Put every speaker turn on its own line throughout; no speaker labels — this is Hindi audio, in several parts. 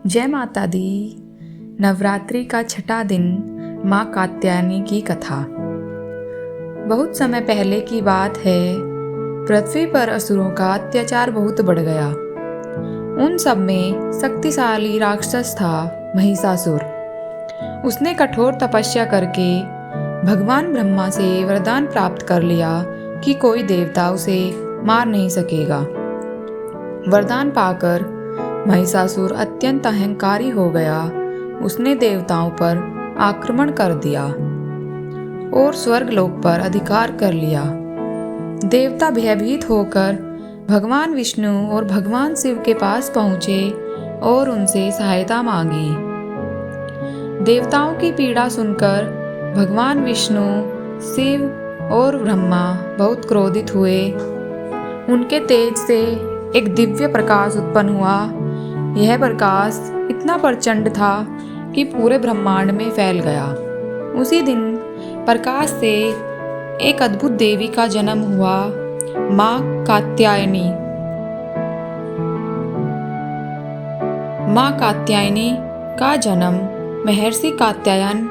जय माता दी। नवरात्रि का छठा दिन माँ कात्यायनी की कथा। बहुत समय पहले की बात है। पृथ्वी पर असुरों का अत्याचार बहुत बढ़ गया। उन सब में शक्तिशाली राक्षस था महिषासुर। उसने कठोर तपस्या करके भगवान ब्रह्मा से वरदान प्राप्त कर लिया कि कोई देवता उसे मार नहीं सकेगा। वरदान पाकर महिषासुर अत्यंत अहंकारी हो गया। उसने देवताओं पर आक्रमण कर दिया और स्वर्गलोक पर अधिकार कर लिया। देवता भयभीत होकर भगवान विष्णु और भगवान शिव के पास पहुँचे और उनसे सहायता मांगी। देवताओं की पीड़ा सुनकर भगवान विष्णु, शिव और ब्रह्मा बहुत क्रोधित हुए। उनके तेज से एक दिव्य प्रकाश उत्पन्न हुआ। यह प्रकाश इतना प्रचंड था कि पूरे ब्रह्मांड में फैल गया। उसी दिन प्रकाश से एक अद्भुत देवी का जन्म हुआ, माँ कात्यायनी। माँ कात्यायनी का जन्म महर्षि कात्यायन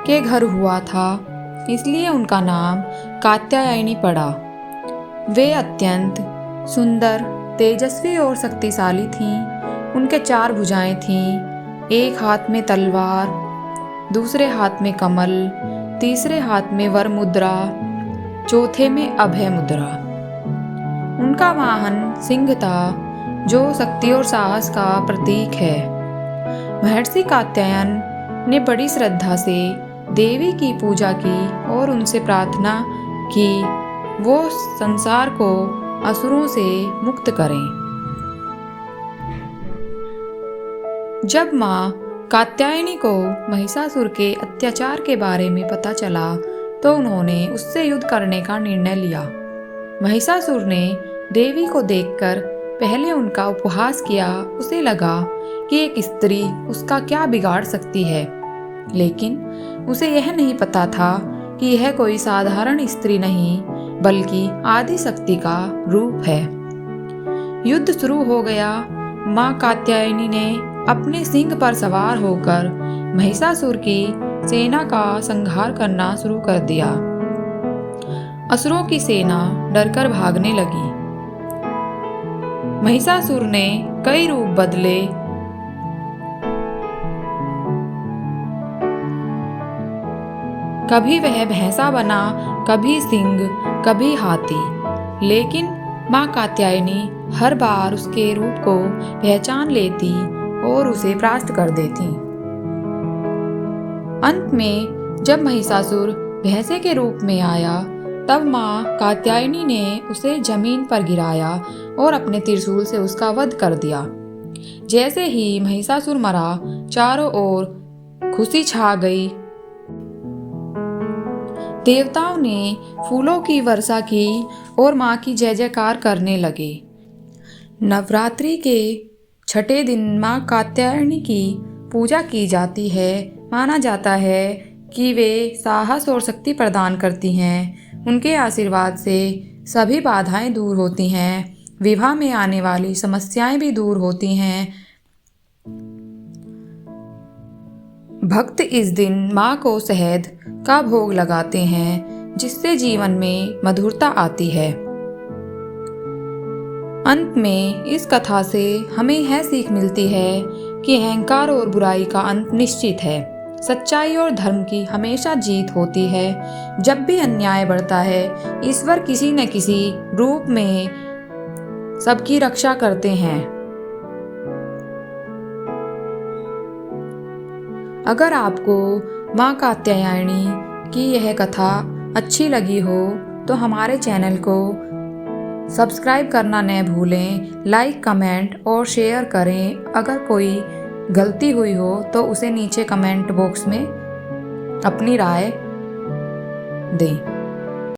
के घर हुआ था, इसलिए उनका नाम कात्यायनी पड़ा। वे अत्यंत सुंदर, तेजस्वी और शक्तिशाली थीं। उनके 4 भुजाएं थीं। एक हाथ में तलवार, दूसरे हाथ में कमल, तीसरे हाथ में वर मुद्रा, चौथे में अभय मुद्रा। उनका वाहन सिंह था, जो शक्ति और साहस का प्रतीक है। महर्षि कात्यायन ने बड़ी श्रद्धा से देवी की पूजा की और उनसे प्रार्थना की वो संसार को असुरों से मुक्त करें। जब माँ कात्यायनी को महिषासुर के अत्याचार के बारे में पता चला तो उन्होंने उससे युद्ध करने का निर्णय लिया। महिषासुर ने देवी को देखकर पहले उनका उपहास किया। उसे लगा कि एक स्त्री उसका क्या बिगाड़ सकती है, लेकिन उसे यह नहीं पता था कि यह कोई साधारण स्त्री नहीं बल्कि आदि शक्ति का रूप है। युद्ध शुरू हो गया। माँ कात्यायनी ने अपने सिंह पर सवार होकर महिषासुर की सेना का संहार करना शुरू कर दिया। असुरों की सेना डरकर भागने लगी। महिषासुर ने कई रूप बदले। कभी वह भैंसा बना, कभी सिंह, कभी हाथी, लेकिन माँ कात्यायनी हर बार उसके रूप को पहचान लेती और उसे परास्त कर देती। अंत में जब महिषासुर भैंसे के रूप में आया, तब माँ कात्यायनी ने उसे जमीन पर गिराया और अपने त्रिशूल से उसका वध कर दिया। जैसे ही महिषासुर मरा, चारों ओर खुशी छा गई। देवताओं ने फूलों की वर्षा की और माँ की जय जयकार करने लगे। नवरात्रि के छठे दिन माँ कात्यायनी की पूजा की जाती है। माना जाता है कि वे साहस और शक्ति प्रदान करती हैं। उनके आशीर्वाद से सभी बाधाएं दूर होती हैं। विवाह में आने वाली समस्याएं भी दूर होती हैं। भक्त इस दिन माँ को शहद का भोग लगाते हैं, जिससे जीवन में मधुरता आती है। अंत में इस कथा से हमें यह सीख मिलती है कि अहंकार और बुराई का अंत निश्चित है। सच्चाई और धर्म की हमेशा जीत होती है। जब भी अन्याय बढ़ता है, ईश्वर किसी न किसी रूप में सबकी रक्षा करते हैं। अगर आपको माँ कात्यायनी की यह कथा अच्छी लगी हो तो हमारे चैनल को सब्सक्राइब करना न भूलें। लाइक, कमेंट और शेयर करें। अगर कोई गलती हुई हो तो उसे नीचे कमेंट बॉक्स में अपनी राय दें।